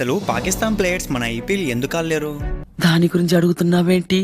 అసలు పాకిస్తాన్ ప్లేయర్స్ మన ఐపీఎల్ ఎందుకు ఆడలేరు? దాని గురించి అడుగుతున్నావేంటి?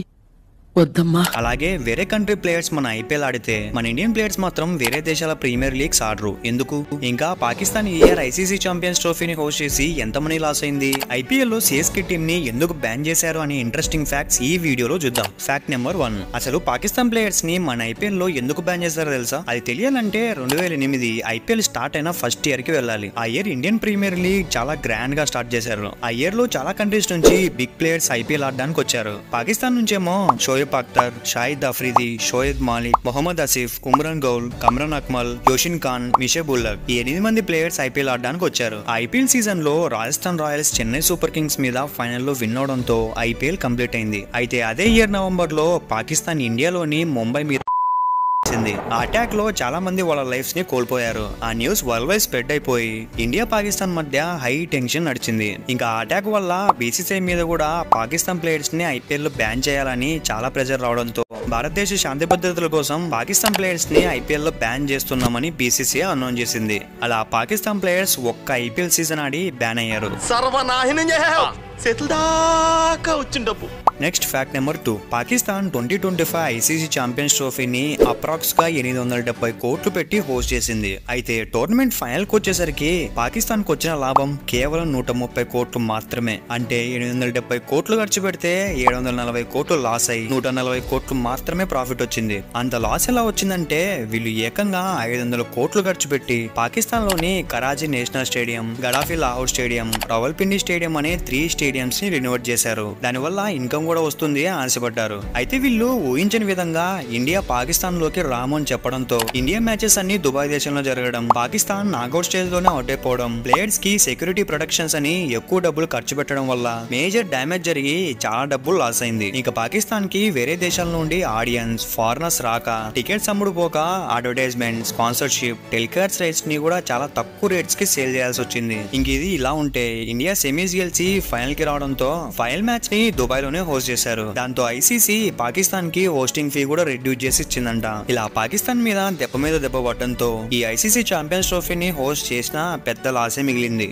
వద్దమ్మా. అలాగే వేరే కంట్రీ ప్లేయర్స్ మన ఐపీఎల్ ఆడితే మన ఇండియన్ ప్లేయర్స్ మాత్రం వేరే దేశాల ప్రీమియర్ లీగ్స్ ఆడరు ఎందుకు? ఇంకా పాకిస్తాన్ ఈ ఇయర్ ఐసీసీ ఛాంపియన్స్ ట్రోఫీని హోస్ట్ చేసి ఎంత మనీ లాస్ అయింది? ఐపీఎల్ లో సిఎస్కే టీమ్ ని ఎందుకు బ్యాన్ చేశారు అనే ఇంట్రెస్టింగ్ ఫ్యాక్ట్స్ ఈ వీడియోలో చూద్దాం. ఫ్యాక్ట్ నెంబర్ 1, అసలు పాకిస్తాన్ ప్లేయర్స్ ని మన ఐపీఎల్ లో ఎందుకు బ్యాన్ చేశారో తెలుసా? అది తెలియాలంటే 2008 ఐపీఎల్ స్టార్ట్ అయిన ఫస్ట్ ఇయర్ కి వెళ్ళాలి. ఆ ఇయర్ ఇండియన్ ప్రీమియర్ లీగ్ చాలా గ్రాండ్ గా స్టార్ట్ చేశారు. ఆ ఇయర్ లో చాలా కంట్రీస్ నుంచి బిగ్ ప్లేయర్స్ ఐపీఎల్ ఆడడానికి వచ్చారు. పాకిస్తాన్ నుంచేమో షోయబ్ అఖ్తర్, షాహిద్ అఫ్రీది, షోయబ్ మాలిక్, మొహమ్మద్ ఆసిఫ్, కుమ్రాన్ గౌల్, కమ్రాన్ అక్మల్, యోషిన్ ఖాన్, మిషేబ్ ఉల్-హక్ ఈ 8 మంది ప్లేయర్స్ ఐపీఎల్ ఆడడానికి వచ్చారు. ఆ ఐపీఎల్ సీజన్ లో Rajasthan Royals Chennai super Kings మీద ఫైనల్లో విన్ అవడంతో ఐపీఎల్ కంప్లీట్ అయింది. అయితే అదే ఇయర్ నవంబర్ లో పాకిస్తాన్ ఇండియాలోని ముంబై మీద ఆ అటాక్ లో చాలా మంది వాళ్ళ లైఫ్స్ ని కోల్పోయారు. ఆ న్యూస్ వరల్డ్ వైడ్ స్ప్రెడ్ అయిపోయి ఇండియా పాకిస్తాన్ మధ్య హై టెన్షన్ నడిచింది. ఇంకా ఆ అటాక్ వల్ల బీసీసీఐ మీద కూడా పాకిస్తాన్ ప్లేయర్స్ ని ఐపీఎల్ లో బ్యాన్ చేయాలని చాలా ప్రెజర్ రావడంతో భారతదేశ శాంతి భద్రతల కోసం పాకిస్తాన్ ప్లేయర్స్ ని ఐపీఎల్ లో బ్యాన్ చేస్తున్నామని బీసీసీఐ అనౌన్స్ చేసింది. అలా పాకిస్తాన్ ప్లేయర్స్ ఒక్క ఐపీఎల్ సీజన్ ఆడి బ్యాన్ అయ్యారు. Next fact number 2, Pakistan 2025 ICC champions ట్రోఫీని అప్రాక్స్ గా 870 కోట్లు పెట్టి హోస్ట్ చేసింది. అయితే టోర్నమెంట్ ఫైనల్ కు వచ్చేసరికి పాకిస్తాన్ కు వచ్చిన లాభం కేవలం 130 కోట్లు మాత్రమే. అంటే 870 కోట్లు ఖర్చు పెడితే 740 కోట్లు లాస్ అయ్యి 140 కోట్లు మాత్రమే ప్రాఫిట్ వచ్చింది. అంత లాస్ ఎలా వచ్చిందంటే వీళ్ళు ఏకంగా 500 కోట్లు ఖర్చు పెట్టి పాకిస్తాన్ లోని Karachi national stadium, Gaddafi Lahore stadium, Rawalpindi stadium అనే 3 స్టేడియంస్ ని రినోవేట్ చేశారు. దానివల్ల ఇన్కమ్ కూడా వస్తుంది అని ఆశపడ్డారు. అయితే వీళ్ళు ఊహించని విధంగా ఇండియా పాకిస్తాన్ లోకి రామని చెప్పడంతో ఇండియా మ్యాచెస్ అన్ని దుబాయ్ దేశంలో జరగడం, పాకిస్తాన్ నాకౌట్ స్టేజ్ లోనే అవుట్ అయిపోవడం, ప్లేయర్స్ కి సెక్యూరిటీ ప్రొటెక్షన్స్ అని ఎక్కువ డబ్బులు ఖర్చు పెట్టడం వల్ల మేజర్ డ్యామేజ్ జరిగి చాలా డబ్బులు లాస్ అయింది. ఇంకా పాకిస్తాన్ కి వేరే దేశాల నుండి ఆడియన్స్, ఫారినర్స్ రాక, టికెట్స్ అమ్ముడు పోక, అడ్వర్టైజ్మెంట్, స్పాన్సర్షిప్, టెలికాస్ట్ రైట్స్ ని కూడా చాలా తక్కువ రేట్స్ కి సేల్ చేయాల్సి వచ్చింది. ఇంక ఇది ఇలా ఉంటే ఇండియా సెమీస్ గెలిచి ఫైనల్ కి రావడంతో ఫైనల్ మ్యాచ్ ని దుబాయ్ లోనే హోస్ట్ చేశారు. దాంతో ఐసీసీ పాకిస్తాన్ కి హోస్టింగ్ ఫీ కూడా రెడ్యూస్ చేసి ఇచ్చిందంట. ఇలా పాకిస్తాన్ మీద దెబ్బ పడడంతో ఈ ఐసీసీ ఛాంపియన్స్ ట్రోఫీని హోస్ట్ చేసిన పెద్ద లాసే మిగిలింది.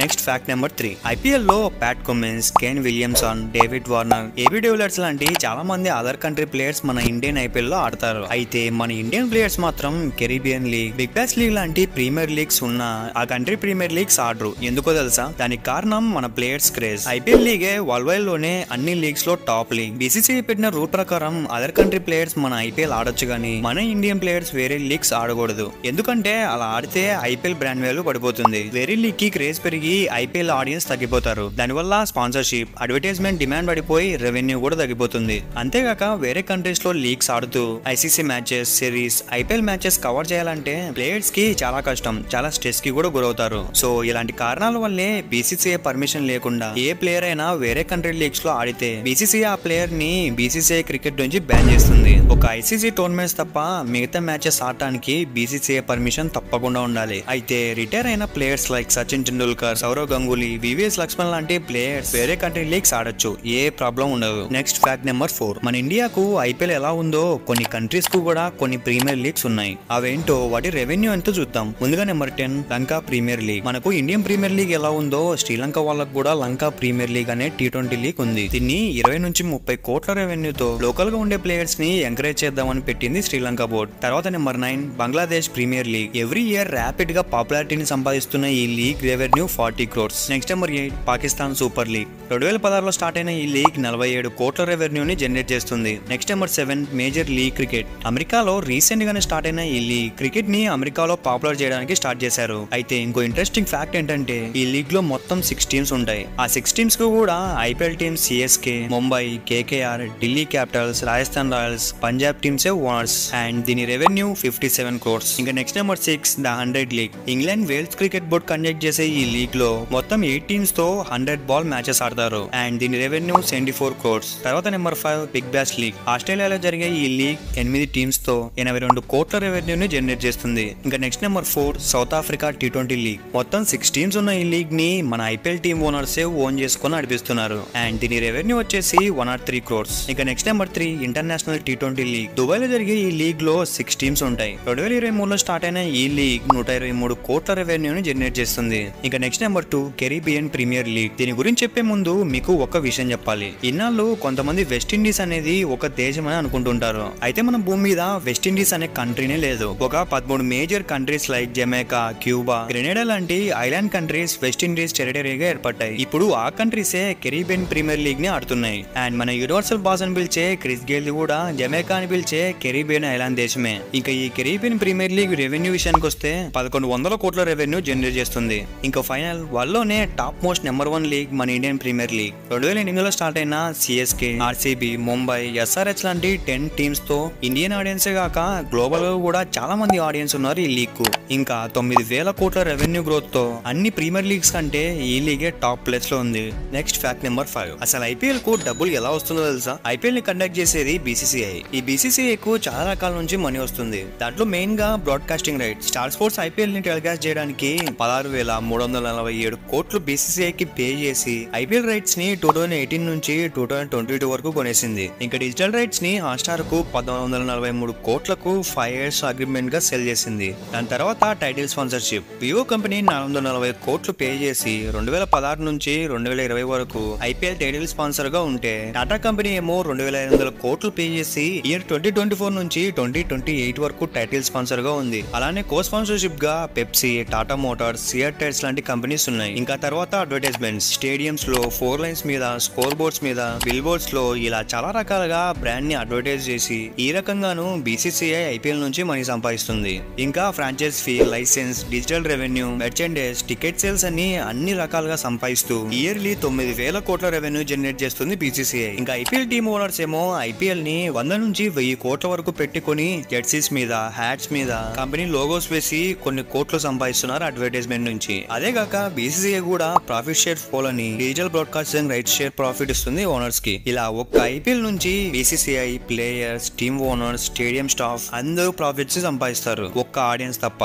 నెక్స్ట్ ఫ్యాక్ట్ నెంబర్ 3, ఐపీఎల్ లో Pat Cummins, Kane Williamson, David Warner, AB de Villiers లాంటి చాలా మంది అదర్ కంట్రీ ప్లేయర్స్ మన ఇండియన్ ఐపీఎల్ లో ఆడతారు. అయితే మన ఇండియన్ ప్లేయర్స్ మాత్రం Caribbean league, Big Bash league లాంటి ప్రీమియర్ లీగ్స్ ఉన్న ఆ కంట్రీ ప్రీమియర్ లీగ్స్ ఆడరు. ఎందుకో తెలుసా? దానికి కారణం మన ప్లేయర్స్ క్రేజ్. ఐపీఎల్ లీగే వరల్డ్ వైడ్ లోనే అన్ని లీగ్స్ లో టాప్ లీగ్. బీసీసీఐ పెట్టిన రూల్ ప్రకారం అదర్ కంట్రీ ప్లేయర్స్ మన ఐపీఎల్ ఆడొచ్చు కానీ మన ఇండియన్ ప్లేయర్స్ వేరే లీగ్స్ ఆడకూడదు. ఎందుకంటే అలా ఆడితే ఐపీఎల్ బ్రాండ్ వాల్యూ పడిపోతుంది. వేరే లీగ్ కి క్రేజ్ పెరిగి ఐపీఎల్ ఆడియన్స్ తగ్గిపోతారు. దానివల్ల స్పాన్సర్షిప్, అడ్వర్టైజ్మెంట్ డిమాండ్ పడిపోయి రెవెన్యూ కూడా తగ్గిపోతుంది. అంతేగాక వేరే కంట్రీస్ లో లీగ్స్ ఆడుతూ ICC matches, series, IPL matches cover చేయాలంటే ప్లేయర్స్ కి చాలా కష్టం, చాలా స్ట్రెస్ కి కూడా గురవుతారు. సో ఇలాంటి కారణాల వల్లే బీసీసీఐ పర్మిషన్ లేకుండా ఏ ప్లేయర్ అయినా వేరే కంట్రీ లీగ్స్ లో ఆడితే బీసీసీఐ ఆ ప్లేయర్ ని బీసీసీఐ క్రికెట్ నుంచి బ్యాన్ చేస్తుంది. ఒక ఐసీసీ టోర్నమెంట్స్ తప్ప మిగతా మ్యాచెస్ ఆడటానికి బీసీసీఐ పర్మిషన్ తప్పకుండా ఉండాలి. అయితే రిటైర్ అయిన ప్లేయర్స్ లైక్ సచిన్ టెండూల్కర్, సౌరవ్ గంగూలీ, వివిఎస్ లక్ష్మణ్ లాంటి ప్లేయర్స్ వేరే కంట్రీ లీగ్స్ ఆడొచ్చు, ఏ ప్రాబ్లం ఉండదు. నెక్స్ట్ ఫ్యాక్ట్ నెంబర్ 4, మన ఇండియాకు ఐపీఎల్ ఎలా ఉందో కొన్ని కంట్రీస్ కు కూడా కొన్ని ప్రీమియర్ లీగ్స్ ఉన్నాయి. అవేంటో వాటి రెవెన్యూ ఎంతో చూద్దాం. ముందుగా నెంబర్ 10, లంకా ప్రీమియర్ లీగ్. మనకు ఇండియన్ ప్రీమియర్ లీగ్ ఎలా ఉందో శ్రీలంక వాళ్ళకు కూడా లంకా ప్రీమియర్ లీగ్ అనే T20 లీగ్ ఉంది. దీన్ని 20 నుంచి 30 కోట్ల రెవెన్యూతో లోకల్ గా ఉండే ప్లేయర్స్ ని ఎంకరేజ్ చేద్దామని పెట్టింది శ్రీలంక బోర్డు. Board number 9, Bangladesh premier league. Every year rapid గా పాపులారిటీని సంపాదిస్తున్న ఈ league revenue 40 crores. Next number 8, Pakistan super league. 2016లో స్టార్ట్ అయిన ఈ లీగ్ 47 కోట్ల రెవెన్యూని జనరేట్ చేస్తుంది. Next number 7, major league cricket. అమెరికాలో రీసెంట్ గానే స్టార్ట్ అయిన ఈ లీగ్ క్రికెట్ ని అమెరికాలో పాపులర్ చేయడానికి స్టార్ట్ చేశారు. అయితే ఇంకో ఇంట్రెస్టింగ్ ఫ్యాక్ట్ ఏంటంటే ఈ లీగ్ లో మొత్తం 6 టీమ్స్ ఉంటాయి. ఆ 6 టీమ్స్ కు కూడా IPL teams CSK, Mumbai, KKR, Delhi Capitals, Rajasthan Royals, Punjab teams owners. And దీని రెవెన్యూ 57 crores. ఇంకా next number 6, the 100 league. England Wales Cricket Board conduct చేసే ఈ లీగ్ లో మొత్తం 8 టీమ్స్ తో 100 బాల్ మ్యాచెస్ ఆడతారు. అండ్ దీని రెవెన్యూ 74 crores. తర్వాత నెంబర్ 5, బిగ్ బాష్ లీగ్. ఆస్ట్రేలియాలో జరిగే ఈ లీగ్ 8 టీమ్స్ తో 82 కోట్ల రెవెన్యూని జనరేట్ చేస్తుంది. ఇంకా next number 4, south Africa T20 league. మొత్తం 6 టీమ్స్ ఉన్న ఈ లీగ్ ని మన ఐపీఎల్ టీమ్ ఓనర్సే ఓన్ చేసుకుని నడిపిస్తున్నారు. అండ్ దీని రెవెన్యూ వచ్చేసి 103 crores. ఇంకా next number 3, international T20 league. Dubai లో జరిగే ఈ లీగ్ లో 6 టీమ్స్ ఉంటాయి. 2023లో స్టార్ట్ అయిన ఈ లీగ్ 123 కోట్ల రెవెన్యూని జనరేట్ చేస్తుంది. ఉంది. ఇంకా next number 2 Caribbean Premier League. దీని గురించి చెప్పే ముందు మీకు ఒక విషయం చెప్పాలి. ఇన్నాళ్ళు కొంతమంది వెస్టిండీస్ అనేది ఒక దేశం అని అనుకుంటుంటారు. అయితే మన భూమి మీద వెస్టిండీస్ అనే కంట్రీనే లేదు. ఒక 13 major countries like Jamaica, Cuba, Grenada లాంటి ఐలాండ్ కంట్రీస్ వెస్టిండీస్ టెరిటరీగా ఏర్పడ్డాయి. ఇప్పుడు ఆ కంట్రీసే కెరీబియన్ ప్రీమియర్ లీగ్ ని ఆడుతున్నాయి. అండ్ మన యూనివర్సల్ బాస్ అని పిలిచే క్రిస్ గేల్ కూడా జమైకా అని పిలిచే కెరీబియన్ ఐలాండ్ దేశమే. ఇంకా ఈ కెరీబియన్ ప్రీమియర్ లీగ్ రెవెన్యూ విషయానికి వస్తే 1100 కోట్ల రెవెన్యూ జనరేట్ చేస్తుంది. ఇంకా ఫైనల్ వాళ్ళలోనే టాప్ మోస్ట్ నెంబర్ 1 లీగ్ మన ఇండియన్ ప్రీమియర్ లీగ్. 2008లో స్టార్ట్ అయిన సిఎస్కే, ఆర్సీబీ, ముంబై, ఎస్ఆర్హెచ్ లాంటి 10 టీమ్స్ తో ఇండియన్ ఆడియన్స్ కాక గ్లోబల్ గా కూడా చాలా మంది ఆడియన్స్ ఉన్నారు ఈ లీగ్ కు. ఇంకా 9000 కోట్ల రెవెన్యూ గ్రోత్ తో అన్ని ప్రీమియర్ లీగ్స్ కంటే ఈ లీగే టాప్ ప్లేస్ లో ఉంది. Next fact number 5. అసలు ఐపీఎల్ కు డబ్బులు ఎలా వస్తుందో తెలుసా? ఐపీఎల్ ని కండక్ట్ చేసేది బీసీసీఐ. ఈ బీసీసీఐ కు చాలా రకాల నుంచి మనీ వస్తుంది. దాంట్లో మెయిన్ గా broadcasting right. Star sports IPL ని టెలికాస్ట్ చేయడానికి 16,347 కోట్లు బీసీసీఐ కి పే చేసి ఐపీఎల్ రైట్స్ ని 2018 నుంచి 2022 వరకు కొనేసింది. ఇంకా డిజిటల్ రైట్స్ ని హాట్స్టార్ కు 1143 కోట్లకు 5 years అగ్రిమెంట్ గా సెల్ చేసింది. దాని తర్వాత టైటిల్ స్పాన్సర్షిప్. వివో కంపెనీ 440 కోట్లు పే చేసి 2016 నుంచి 2020 వరకు ఐపీఎల్ టైటిల్ స్పాన్సర్ గా ఉంటే, టాటా కంపెనీ ఏమో 2500 కోట్లు పే చేసి ఇయర్ 2024 నుంచి 2028 వరకు టైటిల్ స్పాన్సర్ గా ఉంది. అలానే కో స్పాన్సర్షిప్ గా Pepsi, Tata Motors, CEAT tyres లాంటి కంపెనీస్ ఉన్నాయి. ఇంకా తర్వాత అడ్వర్టైజ్మెంట్స్, స్టేడియంస్ లో 4 లైన్స్ మీద, స్కోర్ బోర్డ్స్ మీద, బిల్ బోర్డ్స్ లో ఇలా చాలా రకాలుగా బ్రాండ్ ని అడ్వర్టైజ్ చేసి ఈ రకంగాను బీసీసీఐ ఐపీఎల్ నుంచి మనీ సంపాదిస్తుంది. ఇంకా franchise fee, license, digital revenue, merchandise, ticket sales అని అన్ని రకాలుగా సంపాదిస్తూ ఇయర్లీ 9000 కోట్ల రెవెన్యూ జనరేట్ చేస్తుంది బీసీసీఐ. ఇంకా ఐపీఎల్ టీమ్ ఓనర్స్ ఏమో ఐపీఎల్ ని 100 నుంచి 1000 కోట్ల వరకు పెట్టుకొని జెర్సీస్ మీద, హ్యాట్స్ మీద కంపెనీ లోగోస్ వేసి కొన్ని కోట్లు సంపాదిస్తున్నారు అడ్వర్టైజ్మెంట్ నుంచి. అదే కాక బీసీసీఐ కూడా ప్రాఫిట్ షేర్ పోల్ అని digital broadcasting right share profit ఇస్తుంది ఓనర్స్ కి. ఇలా ఒక్క ఐపీఎల్ నుంచి BCCI players, team owners, stadium staff అందరూ ప్రాఫిట్స్ సంపాదిస్తారు, ఒక్క ఆడియన్స్ తప్ప.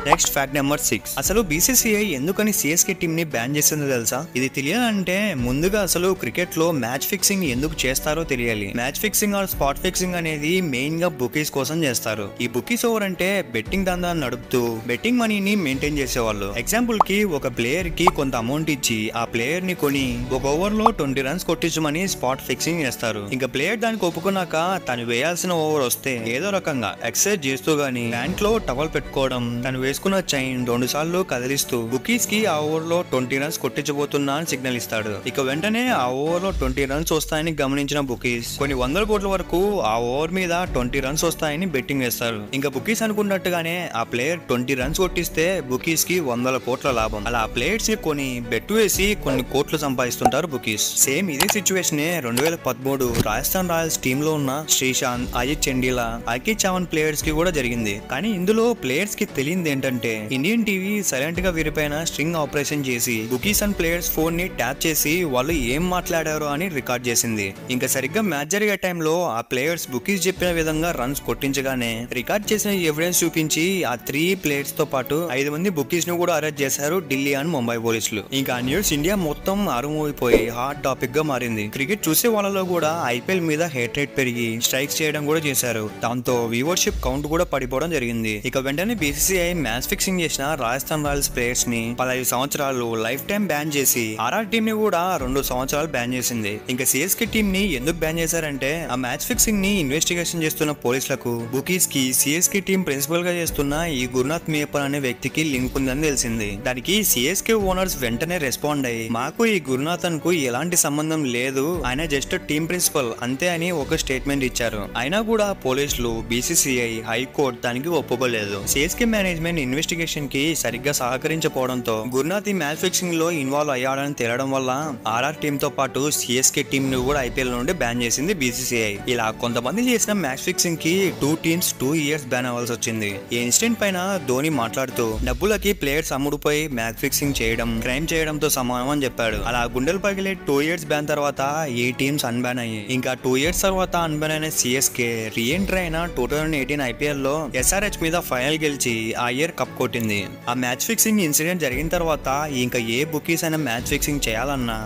Next fact number 6. అసలు బీసీసీఐ ఎందుకని సిఎస్కే టీమ్ ని బ్యాన్ చేసిందో తెలుసా? ఇది తెలియాలంటే ముందుగా అసలు క్రికెట్ లో మ్యాచ్ ఫిక్సింగ్ ఎందుకు చేస్తారో తెలియాలి. Match fixing or spot fixing అనేది మెయిన్ గా బుకీస్ కోసం చేస్తారు. ఈ బుకీస్ ఓవర్ అంటే బెట్టింగ్ దందాన్ని నడుపుతూ బెట్టింగ్ మనీని మెయింటైన్ చేసేవాళ్ళు. ఎగ్జాంపుల్ కి ఒక ప్లేయర్ కి కొంత అమౌంట్ ఇచ్చి ఆ ప్లేయర్ ని కొని ఒక ఓవర్ లో 20 రన్స్ కొట్టించమని స్పాట్ ఫిక్సింగ్ చేస్తారు. ఇంకా ప్లేయర్ దానికి ఒప్పుకున్నాక తను వేయాల్సిన ఓవర్ వస్తే ఏదో రకంగా ఎక్సర్సైజ్ చేస్తూ గానీ బ్యాంక్ లో టవల్ పెట్టుకోవడం, తను వేసుకున్న చైన్ 2 సార్లు కదిలిస్తూ బుకీస్ కి ఆ ఓవర్ లో 20 రన్స్ కొట్టించబోతున్నా అని సిగ్నల్ ఇస్తాడు. ఇక వెంటనే ఆ ఓవర్ లో 20 రన్స్ వస్తాయని గమనించిన బుకీస్ కొన్ని 100 కోట్ల వరకు ఆ ఓవర్ మీద 20 రన్స్ వస్తాయని బెట్టింగ్ వేస్తారు. ఇంకా బుకీస్ అనుకున్నట్టుగానే ఆ ప్లేయర్ 20 రన్స్ కొట్టిస్తే బుకీస్ కి 100 కోట్ల లాభం. అలా ఆ ప్లేయర్స్ ని కొని బెట్ వేసి కొన్ని కోట్లు సంపాదిస్తుంటారు బుకీస్. సేమ్ ఇదే సిచ్యువేషన్ 2013 రాజస్థాన్ రాయల్స్ టీమ్ లో ఉన్న శ్రీశాంత్, అజిత్ చండీలా, అల్కీ చావన్ ప్లేయర్స్ కి కూడా జరిగింది. కానీ ఇందులో ప్లేయర్స్ కి తెలియంది ఏంటంటే ఇండియన్ టీవీ సైలెంట్ గా వీరిపైన స్ట్రింగ్ ఆపరేషన్ చేసి బుకీస్ అండ్ ప్లేయర్స్ ఫోన్ ని ట్యాప్ చేసి వాళ్ళు ఏం మాట్లాడారో అని రికార్డ్ చేసింది. ఇంకా సరిగ్గా మ్యాచ్ జరిగే టైంలో ఆ ప్లేయర్స్ బుకీస్ చెప్పిన విధంగా రన్స్ కొట్టించగానే రికార్డ్ చేసిన ఎవిడెన్స్ చూపించి ఆ 3 ప్లేయర్స్ తో పాటు 5 మంది బుకీస్ ను కూడా అరెస్ట్ చేశారు ఢిల్లీ అండ్ ముంబై పోలీసులు. ఇంకా న్యూస్ ఇండియా మొత్తం ఆరుమోగిపోయి హాట్ టాపిక్ గా మారింది. క్రికెట్ చూసే వాళ్ళలో కూడా ఐపీఎల్ మీద హేట్ రేట్ పెరిగి స్ట్రైక్స్ చేయడం కూడా చేశారు. దాంతో వ్యూవర్షిప్ కౌంట్ కూడా పడిపోవడం జరిగింది. ఇక వెంటనే బీసీసీఐ మ్యాచ్ ఫిక్సింగ్ చేసిన రాజస్థాన్ రాయల్స్ ప్లేయర్స్ ని 15 సంవత్సరాలు లైఫ్ టైం బ్యాన్ చేసి ఆర్ఆర్ టీమ్ ని కూడా 2 సంవత్సరాలు బ్యాన్ చేసింది. ఇంకా సిఎస్కే టీమ్ ని ఎందుకు బ్యాన్ చేశారంటే ఆ మ్యాచ్ ఫిక్సింగ్ ని ఇన్వెస్టిగేషన్ చేస్తున్న పోలీసులకు బుకీస్ కి సిఎస్కే టీమ్ ప్రిన్సిపల్ గా చేస్తున్న ఈ గురునాథ్ మేపన్ అనే వ్యక్తికి లింక్ ఉందని తెలిసింది. దానికి సిఎస్కే ఓనర్స్ వెంటనే రెస్పాండ్ అయ్యి మాకు ఈ గురునాథన్ కు ఎలాంటి సంబంధం లేదు, ఆయన జస్ట్ టీమ్ ప్రిన్సిపల్ అంతే అని ఒక స్టేట్మెంట్ ఇచ్చారు. అయినా కూడా పోలీసులు, బీసీసీఐ, హైకోర్టు దానికి ఒప్పుకోలేదు. సిఎస్కే మేనేజ్మెంట్ ఇన్వెస్టిగేషన్ కి సరిగ్గా సహకరించకపోవడంతో గురునాథ్ ఈ మ్యాచ్ ఫిక్సింగ్ లో ఇన్వాల్వ్ అయ్యాడని తేలడం వల్ల ఆర్ఆర్ టీమ్ తో పాటు సిఎస్కే టీమ్ ను కూడా ఐపీఎల్ నుండి బ్యాన్ చేసింది బీసీసీఐ. ఇలా కొంతమంది చేసిన మ్యాచ్ ఫిక్సింగ్ కి 2 టీమ్స్ 2 years బ్యాన్ అవ్వాల్సి వచ్చింది. ఈ ఇన్సిడెంట్ పైన ధోని మాట్లాడుతూ డబ్బులకి ప్లేయర్స్ అమ్ముడుపోయి మ్యాచ్ ఫిక్సింగ్ చేయడం క్రైమ్ చేయడంతో సమానం అని చెప్పాడు. అలా గుండెలు పగిలే 2 years బ్యాన్ తర్వాత ఈ టీమ్స్ అన్బ్యాన్ అయ్యాయి. ఇంకా 2 years తర్వాత అన్బ్యాన్ అయిన సిఎస్కే రీఎంట్రీ అయిన 2018 ఐపీఎల్ లో ఎస్ఆర్హెచ్ మీద ఫైనల్ గెలిచి ఆ ఇయర్ IPL కప్ కొట్టింది. ఆ మ్యాచ్ ఫిక్సింగ్ ఇన్సిడెంట్ జరిగిన తర్వాత ఇంకా ఏ బుకీస్ అయినా మ్యాచ్ ఫిక్సింగ్ చేయాలన్నా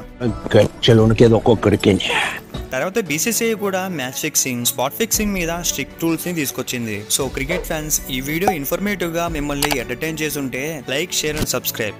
తర్వాత BCCI కూడా మ్యాచ్ ఫిక్సింగ్, స్పాట్ ఫిక్సింగ్ మీద స్ట్రిక్ట్ రూల్స్ ని తీసుకొచ్చింది. సో క్రికెట్ ఫ్యాన్స్, ఈ వీడియో ఇన్ఫర్మేటివ్ గా మిమ్మల్ని ఎంటర్టైన్ చేస్తుంటే లైక్, షేర్ అండ్ సబ్స్క్రైబ్.